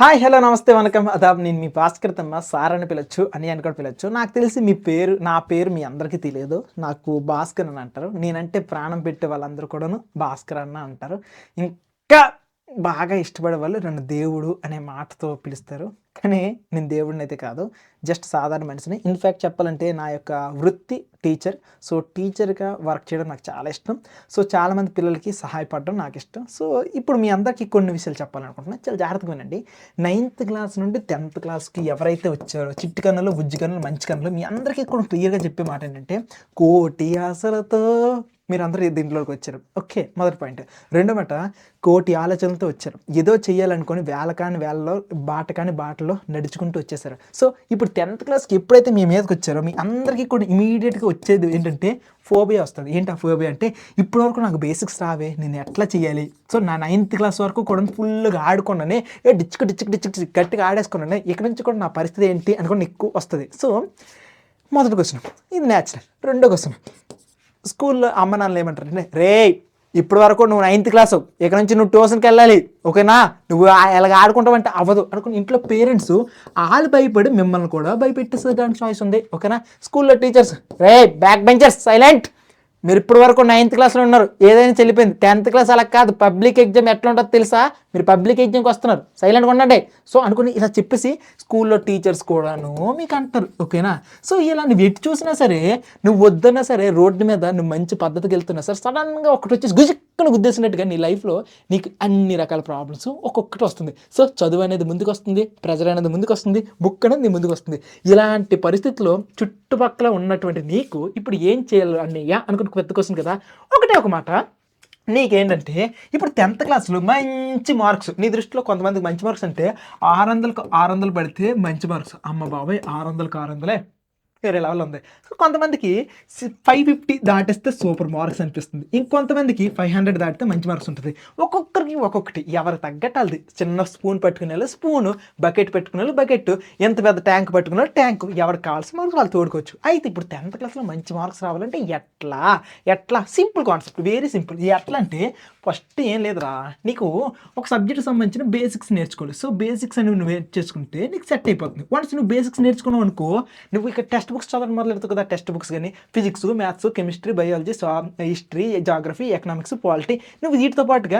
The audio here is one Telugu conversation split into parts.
హాయ్ హలో నమస్తే వనకం అదాబ్ నేను మీ భాస్కర్ తమ్మ సార్ అని పిలవచ్చు అని కూడా పిలవచ్చు. నాకు తెలిసి నా పేరు మీ అందరికీ తెలియదు. నాకు భాస్కర్ అని అంటారు. నేనంటే ప్రాణం పెట్టే వాళ్ళందరూ కూడాను భాస్కర్ అన్న అంటారు. ఇంకా బాగా ఇష్టపడే వాళ్ళు నన్ను దేవుడు అనే మాటతో పిలుస్తారు. కానీ నేను దేవుడినైతే కాదు. జస్ట్ సాధారణ మనిషిని. ఇన్‌ఫాక్ట్ చెప్పాలంటే నా యొక్క వృత్తి టీచర్. సో, టీచర్‌గా వర్క్ చేయడం నాకు చాలా ఇష్టం. సో, చాలామంది పిల్లలకి సహాయపడడం నాకిష్టం. సో, ఇప్పుడు మీ అందరికీ కొన్ని విషయాలు చెప్పాలనుకుంటున్నాను. చాలా జాగ్రత్తగా వినండి. 9థ్ క్లాస్ నుండి 10థ్ క్లాస్‌కి ఎవరైతే వచ్చారో చిట్టి కన్నులు, బుజ్జి కన్నులు, మంచి కన్నులు మీ అందరికీ కూడా క్లియర్‌గా చెప్పే మాట ఏంటంటే, కోటి ఆశలతో మీరందరూ దీంట్లోకి వచ్చారు. ఓకే. మొదటి పాయింట్. రెండో మాట కోటి ఆలోచనలతో వచ్చారు. ఏదో చేయాలనుకోని వేళ కాని వేళలో, బాట కాని బాటలో నడుచుకుంటూ వచ్చేసారు. సో, ఇప్పుడు 10థ్ క్లాస్‌కి ఎప్పుడైతే మీ మీదకొచ్చారో మీ అందరికీ కూడా ఇమ్మీడియేట్‌గా వచ్చేది ఏంటంటే ఫోబియా వస్తది. ఏంటి ఆ ఫోబియా అంటే ఇప్పటివరకు నాకు బేసిక్స్ రావే నేను ఎట్లా చేయాలి? సో, నా 9థ్ క్లాస్ వరకు కూడా ఫుల్‌గా ఆడుకున్నానే డిచ్‌కి గట్టిగా ఆడేసుకున్నానే. ఇక నుంచి కూడా నా పరిస్థితి ఏంటి అనుకోని ఎక్కువ వస్తది. సో, మొదటి క్వెషన్ ఇది నేచురల్. రెండో క్వెషన్ స్కూల్‌లో అమ్మ నాన్నలు ఏమంటారంటే, "రేయ్! ఇప్పటి వరకు నువ్వు 9థ్ క్లాసు. ఇక నుంచి నువ్వు ట్యూషన్‌కెళ్ళాలి. ఓకేనా? నువ్వు ఇలాగ ఆడుకుంటావంటే అవ్వదు" అనుకుని ఇంట్లో పేరెంట్స్ ఆళ్ళు భయపడి మిమ్మల్ని కూడా భయపెట్టేసేదానికి చాయిస్ ఉంది. ఓకేనా? స్కూల్‌లో టీచర్స్, "రేయ్! Back benchers silent. మీరు ఇప్పటి వరకు 9థ్ క్లాస్‌లో ఉన్నారు. ఏదైనా చెల్లిపోయింది. 10థ్ క్లాస్ అలా కాదు. పబ్లిక్ ఎగ్జామ్ ఎట్లా ఉంటుందో తెలుసా? మీరు పబ్లిక్ ఎగ్జామ్‌కి వస్తున్నారు. సైలెంట్‌గా ఉండండి." సో, అనుకుని ఇలా చెప్పేసి స్కూల్‌లో టీచర్స్ కూడాను మీకు అంటారు. ఓకేనా? సో, ఇలా నువ్వు ఎటు చూసినా సరే, నువ్వు వద్దన్నా సరే రోడ్డు మీద నువ్వు మంచి పద్ధతికి వెళ్తున్నా సరే సడన్‌గా ఒకటొచ్చేసి గుజిక్కన గుద్దేసినట్టుగా నీ లైఫ్‌లో నీకు అన్ని రకాల ప్రాబ్లమ్స్ ఒక్కొక్కటి వస్తుంది. సో, చదువు అనేది ముందుకొస్తుంది. ప్రెజర్ అనేది ముందుకొస్తుంది. బుక్ అనేది నీ ముందుకొస్తుంది. ఇలాంటి పరిస్థితిలో చుట్టుపక్కల ఉన్నటువంటి నీకు ఇప్పుడు ఏం చేయాలి అన్నయ్య అనుకుని పెద్ద క్వెషన్ కదా! ఒకటే ఒక మాట నీకేంటంటే ఇప్పుడు 10థ్ క్లాస్‌లో మంచి మార్క్స్ నీ దృష్టిలో కొంతమందికి మంచి మార్క్స్ అంటే 600కి 600 పడితే మంచి మార్క్స్. అమ్మ బాబోయ్! 600కి 600 వేరే లెవెల్ ఉంది. సో, కొంతమందికి 550 దాటిస్తే సూపర్ మార్క్స్ అనిపిస్తుంది. ఇంకొంతమందికి 500 దాటితే మంచి మార్క్స్ ఉంటది. ఒక్కొక్కరికి ఒక్కొక్కటి ఎవరికి తగ్గట్టు ఆళ్ళది. చిన్న స్పూన్ పట్టుకునేళ్ళు స్పూను, బకెట్ పెట్టుకునేళ్ళు బకెట్టు, ఎంత పెద్ద ట్యాంక్ పట్టుకునేళ్ళు ట్యాంకు. ఎవరికి కావాల్సిన మార్క్స్ వాళ్ళు తోడుకోవచ్చు. అయితే ఇప్పుడు 10థ్ క్లాస్‌లో మంచి మార్క్స్ రావాలంటే ఎట్లా? Simple concept. Very simple. ఎట్లా అంటే ఫస్ట్ ఏం లేదురా, నీకు ఒక సబ్జెక్ట్‌కి సంబంధించిన బేసిక్స్ నేర్చుకోవాలి. సో, బేసిక్స్ అనేవి నువ్వు నేర్చేసుకుంటే నీకు సెట్ అయిపోతుంది. వన్స్ నువ్వు బేసిక్స్ నేర్చుకున్నావు అనుకో, నువ్వు ఇక టెక్స్ట్ బుక్స్ చదవడం మొదలెడతావు కదా! టెక్స్ట్ బుక్స్ గాని physics, maths, chemistry, biology, history, geography, economics, polity నువ్వు వీటితో పాటుగా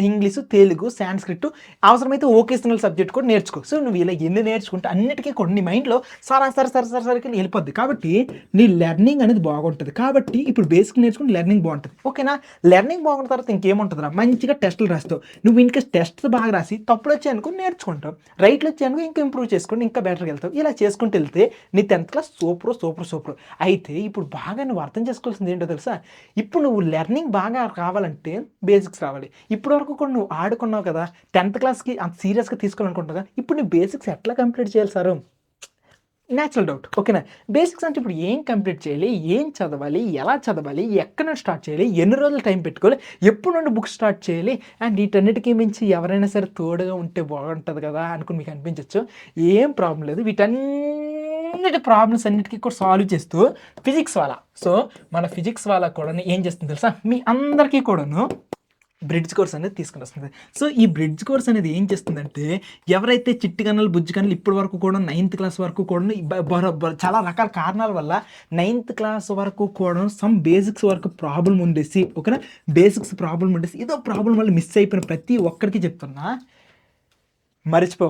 ఇంగ్లీషు, తెలుగు, సాంస్క్రిట్ అవసరమైతే వొకేషనల్ సబ్జెక్ట్ కూడా నేర్చుకో. సో, నువ్వు ఇలా ఎన్ని నేర్చుకుంటే అన్నిటికీ కూడా నీ మైండ్‌లో సరసరికి వెళ్ళిపోద్ది. కాబట్టి నీ లెర్నింగ్ అనేది బాగుంటది. కాబట్టి ఇప్పుడు బేసిక్ నేర్చుకుంటే లెర్నింగ్ బాగుంటది. ఓకేనా? లెర్నింగ్ బాగున్న తర్వాత ఇంకేముంటదిరా మంచిగా టెస్టులు రాస్తావు. నువ్వు ఇన్‌కేస్ టెస్ట్స్ బాగా రాసి తప్పులొచ్చాయనుకో నేర్చుకుంటావు. రైట్‌లొచ్చాయనుకో ఇంకా ఇంప్రూవ్ చేసుకొని ఇంకా బెటర్‌గా వెళ్తావు. ఇలా చేసుకుంటూ వెళ్తే నీ 10థ్ క్లాస్ సూపర్. అయితే ఇప్పుడు బాగా నువ్వు అర్థం చేసుకోవాల్సింది ఏంటో తెలుసా? ఇప్పుడు నువ్వు లెర్నింగ్ బాగా కావాలంటే బేసిక్స్ రావాలి. ఇప్పటి వరకు కూడా నువ్వు ఆడుకున్నావు కదా! 10థ్ క్లాస్‌కి అంత సీరియస్‌గా తీసుకోవాలనుకుంటున్నావు కదా! ఇప్పుడు నీ బేసిక్స్ ఎట్లా కంప్లీట్ చేయాలి సారు? Natural doubt. ఓకేనా? బేసిక్స్ అంటే ఇప్పుడు ఏం కంప్లీట్ చేయాలి? ఏం చదవాలి? ఎలా చదవాలి? ఎక్కడి నుంచి స్టార్ట్ చేయాలి? ఎన్ని రోజులు టైం పెట్టుకోవాలి? ఎప్పుడు నుండి బుక్ స్టార్ట్ చేయాలి? అండ్ వీటన్నిటికి మించి ఎవరైనా సరే తోడుగా ఉంటే బాగుంటది కదా! అనుకుని మీకు అనిపించొచ్చు. ఏం ప్రాబ్లమ్ లేదు. వీటన్నిటి ప్రాబ్లమ్స్ అన్నిటికి కూడా సాల్వ్ చేస్తూ ఫిజిక్స్ వాలా. సో, మన ఫిజిక్స్ వాలా కూడాను ఏం చేస్తుంది తెలుసా? మీ అందరికీ కూడాను బ్రిడ్జ్ కోర్స్ అనేది తీసుకొని వస్తుంది. సో, ఈ బ్రిడ్జ్ కోర్స్ అనేది ఏం చేస్తుందంటే, ఎవరైతే చిట్టి కన్నులు, బుజ్జి కన్నులు ఇప్పటి వరకు కూడా 9థ్ క్లాస్ వరకు కూడాను చాలా రకాల కారణాల వల్ల 9థ్ క్లాస్ వరకు కూడా సమ్ బేసిక్స్ వరకు ప్రాబ్లమ్ ఉండేసి ఓకేనా? బేసిక్స్ ప్రాబ్లమ్ ఉండేసి ఏదో ప్రాబ్లమ్ వల్ల మిస్ అయిపోయిన ప్రతి ఒక్కరికి చెప్తున్నా, మర్చిపో.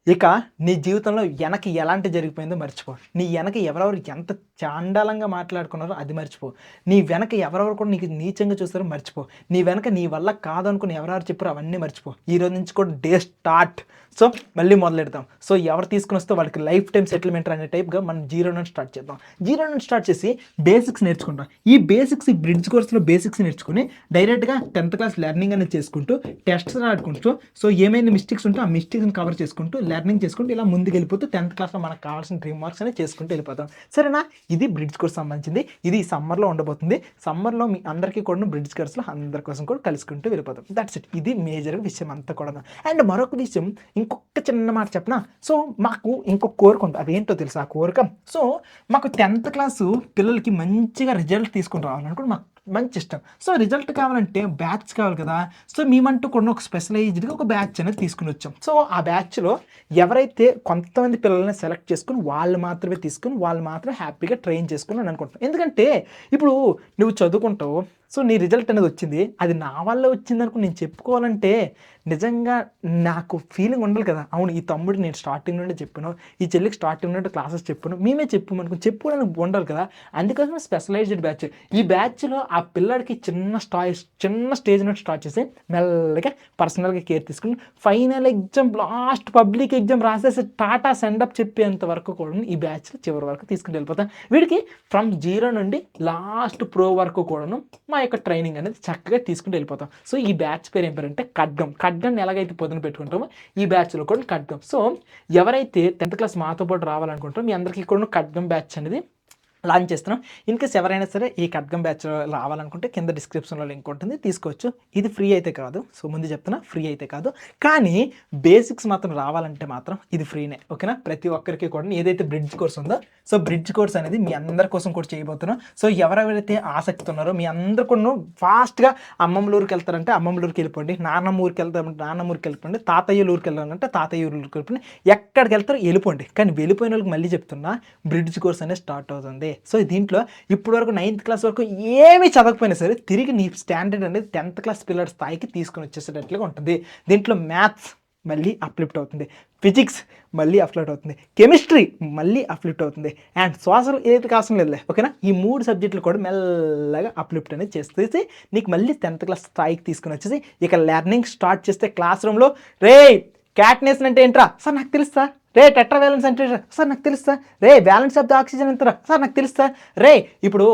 ఇక నీ జీవితంలో వెనక ఎలాంటి జరిగిపోయిందో మర్చిపో. నీ వెనక ఎవరెవరు ఎంత చాండాలంగా మాట్లాడుకున్నారో అది మర్చిపో. నీ వెనక ఎవరెవరు కూడా నీకు నీచంగా చూస్తారో మర్చిపో. నీ వెనక నీ వల్ల కాదనుకుని ఎవరెవరు చెప్పారో అవన్నీ మర్చిపో. ఈరోజు నుంచి కూడా డే స్టార్ట్. సో, మళ్ళీ మొదలెడదాం. సో, ఎవరు తీసుకొని వస్తే వాళ్ళకి లైఫ్ టైమ్ సెటిల్మెంట్ అనే టైప్‌గా మనం జీరో నుండి స్టార్ట్ చేద్దాం. జీరో నుండి స్టార్ట్ చేసి బేసిక్స్ నేర్చుకుంటాం. ఈ బ్రిడ్జ్ కోర్స్‌లో బేసిక్స్ నేర్చుకొని డైరెక్ట్‌గా 10థ్ క్లాస్ లెర్నింగ్ అనేది చేసుకుంటూ, టెస్ట్స్ రాసుకుంటూ, సో, ఏమైనా మిస్టేక్స్ ఉంటే ఆ మిస్టేక్స్‌ని కవర్ చేసుకుంటూ, లెర్నింగ్ చేసుకుంటూ ఇలా ముందుకెళ్ళిపోతూ 10థ్ క్లాస్‌లో మనకు కావాల్సిన డ్రీమ్ మార్క్స్ అనేవి చేసుకుంటూ వెళ్ళిపోతాం. సరేనా? ఇది బ్రిడ్జ్ కోర్స్ సంబంధించింది. ఇది సమ్మర్‌లో ఉండబోతుంది. సమ్మర్‌లో మీ అందరికీ కూడాను బ్రిడ్జ్ కోర్స్‌లో అందరి కోసం కూడా కలుసుకుంటూ వెళ్ళిపోతాం. That's it. ఇది మేజర్ విషయం అంతా కూడాను. అండ్ మరొక విషయం ఇంకొక చిన్న మాట చెప్పనా? సో, మాకు ఇంకొక కోరిక ఉంది. అదేంటో తెలుసా ఆ కోరిక? సో, మాకు 10థ్ క్లాసు పిల్లలకి మంచిగా రిజల్ట్ తీసుకొని రావాలనుకోని మాకు మంచి ఇష్టం. సో రిజల్ట్ కావాలంటే బ్యాచ్ కావాలి కదా! సో మేమంటూ కూడా ఒక స్పెషలైజ్డ్‌గా ఒక బ్యాచ్ అనేది తీసుకొనొచ్చాం. సో ఆ బ్యాచ్‌లో ఎవరైతే కొంతమంది పిల్లల్ని సెలెక్ట్ చేసుకొని వాళ్ళు మాత్రమే తీసుకొని వాళ్ళు మాత్రమే హ్యాపీగా ట్రైన్ చేసుకొని అని అనుకుంటున్నాం. ఎందుకంటే ఇప్పుడు నువ్వు చదువుకుంటావు. సో నీ రిజల్ట్ అనేది వచ్చింది. అది నా వల్లే వచ్చిందనుకుని నేను చెప్పుకోవాలంటే నిజంగా నాకు ఫీలింగ్ ఉండాలి కదా! అవును ఈ తమ్ముడికి నేను స్టార్టింగ్ నుండే చెప్పాను. ఈ చెల్లికి స్టార్టింగ్ నుండి క్లాసెస్ చెప్పాను. మేమే చెప్పామనుకుని చెప్పుకోవడానికి ఉండాలి కదా! అందుకోసమే స్పెషలైజ్డ్ బ్యాచ్. ఈ బ్యాచ్‌లో ఆ పిల్లాడికి చిన్న స్టేజ్ నుండి స్టార్ట్ చేసి మెల్లగా పర్సనల్‌గా కేర్ తీసుకొని final exam last public exam రాసేసి టాటా సెండ్ అప్ చెప్పేంత వరకు కూడా ఈ బ్యాచ్‌లో చివరి వరకు తీసుకొని వెళ్ళిపోతాం. వీడికి ఫ్రమ్ 0 నుండి లాస్ట్ ప్రో వరకు కూడాను మా యొక్క ట్రైనింగ్ అనేది చక్కగా తీసుకుంటూ వెళ్ళిపోతాం. సో ఈ బ్యాచ్ పేరు ఏం పేరంటే ఖడ్గం. ఖడ్గాన్ని ఎలాగైతే పొదున పెట్టుకుంటామో ఈ బ్యాచ్‌లో కూడా ఖడ్గం. సో ఎవరైతే 10th క్లాస్ మాతో పాటు రావాలనుకుంటారో మీ అందరికీ కూడా ఖడ్గం బ్యాచ్ అనేది లాంచ్ చేస్తున్నాం. ఇన్‌కేస్ ఎవరైనా సరే ఈ ఖడ్గం బ్యాచ్‌లో రావాలనుకుంటే కింద డిస్క్రిప్షన్‌లో లింక్ ఉంటుంది తీసుకోవచ్చు. ఇది ఫ్రీ అయితే కాదు. సో ముందు చెప్తున్నా ఫ్రీ అయితే కాదు. కానీ బేసిక్స్ మాత్రం రావాలంటే మాత్రం ఇది ఫ్రీనే. ఓకేనా? ప్రతి ఒక్కరికి కూడా ఏదైతే బ్రిడ్జ్ కోర్స్ ఉందో సో బ్రిడ్జ్ కోర్స్ అనేది మీ అందరి కోసం కూడా చేయబోతున్నాం. సో ఎవరెవరైతే ఆసక్తి ఉన్నారో మీ అందరూ కూడా ఫాస్ట్‌గా అమ్మమ్మ ఊరికి వెళ్తారంటే అమ్మమ్మ ఊరికి వెళ్ళిపోండి. నాన్నమ్మ ఊరికి వెళ్తామంటే నాన్నమ్మ ఊరికి వెళ్ళిపోండి. తాతయ్య ఊరికి వెళ్ళాలంటే తాతయ్య ఊరికి వెళ్ళిపోండి. ఎక్కడికి వెళ్తారో వెళ్ళిపోండి. కానీ వెళ్ళిపోయిన వాళ్ళకి మళ్ళీ చెప్తున్నా బ్రిడ్జ్ కోర్స్ అనేది స్టార్ట్ అవుతుంది. సో దీంట్లో ఇప్పటి వరకు 9th క్లాస్ వరకు ఏమీ చదవకపోయినా సరే తిరిగి నీ స్టాండర్డ్ అనేది 10th క్లాస్ పిల్లల స్థాయికి తీసుకొని వచ్చేసేటట్లుగా ఉంటుంది. దీంట్లో మ్యాథ్స్ మళ్ళీ అప్లిఫ్ట్ అవుతుంది, ఫిజిక్స్ మళ్ళీ అప్లిఫ్ట్ అవుతుంది, కెమిస్ట్రీ మళ్ళీ అప్లిఫ్ట్ అవుతుంది, అండ్ సోషల్ ఏదైతే కాసం లేదులే. ఓకేనా? ఈ 3 సబ్జెక్టులు కూడా మెల్లగా అప్లిఫ్ట్ అనేది చేసేసి నీకు మళ్ళీ 10th క్లాస్ స్థాయికి తీసుకొని వచ్చేసి ఇక లెర్నింగ్ స్టార్ట్ చేస్తే క్లాస్ రూమ్లో క్యాట్నేషన్ అంటే ఏంట్రా సార్ నాకు తెలుస్తా, టెట్రా వ్యాలెన్స్ అంటే సార్ నాకు తెలుస్తా, బ్యాలెన్స్ ఆఫ్ ద ఆక్సిజన్ ఎంతరా సార్ నాకు తెలుస్తా, ఇప్పుడు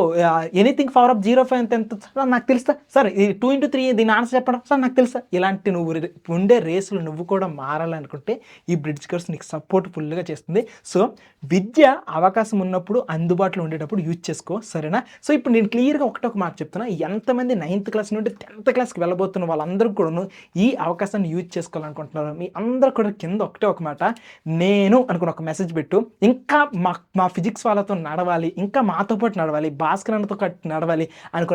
ఎనీథింగ్ పవర్ ఆఫ్ 0.5 ఎంత సార్ నాకు తెలుస్తా, సార్ ఈ 2 into 3 దీని ఆన్సర్ చెప్పడం సార్ నాకు తెలుసా. ఇలాంటి నువ్వు ఉండే రేసులు నువ్వు కూడా మారాలనుకుంటే ఈ బ్రిడ్జ్ కోర్స్ నీకు సపోర్ట్ ఫుల్గా చేస్తుంది. సో విద్య అవకాశం ఉన్నప్పుడు అందుబాటులో ఉండేటప్పుడు యూజ్ చేసుకో, సరేనా? సో ఇప్పుడు నేను క్లియర్గా ఒక మాట చెప్తున్నా, ఎంతమంది 9th క్లాస్ నుండి 10th క్లాస్కి వెళ్ళబోతున్న వాళ్ళందరూ కూడా ఈ అవకాశాన్ని యూజ్ చేసుకోవాలనుకుంటున్నారు. మీ అందరూ కూడా కింద ఒక మాట నేను అనుకున్న ఒక మెసేజ్ పెట్టు. ఇంకా మా ఫిజిక్స్ వాళ్ళతో నడవాలి, ఇంకా మాతో పాటు నడవాలి, భాస్కర్ అన్నతో నడవాలి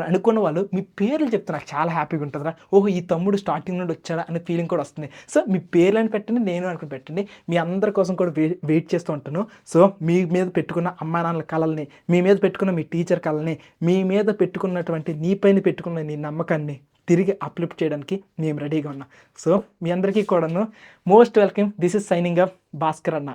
అనుకున్న వాళ్ళు మీ పేర్లు చెప్తే నాకు చాలా హ్యాపీగా ఉంటుందిరా. ఓహో ఈ తమ్ముడు స్టార్టింగ్ నుండి వచ్చాడా అనే ఫీలింగ్ కూడా వస్తుంది. సో మీ పేర్లను పెట్టండి, నేను అనుకుని పెట్టండి. మీ అందరి కోసం కూడా వెయిట్ చేస్తూ ఉంటాను. సో మీ మీద పెట్టుకున్న అమ్మా నాన్నల కళల్ని, మీ మీద పెట్టుకున్న మీ టీచర్ కళల్ని, మీ మీద పెట్టుకున్నటువంటి నీ పైన పెట్టుకున్న నీ నమ్మకాన్ని తిరిగి అప్లిఫ్ట్ చేయడానికి మేము రెడీగా ఉన్నాం. సో మీ అందరికీ కూడాను most welcome. This is signing off Bhaskar అన్న.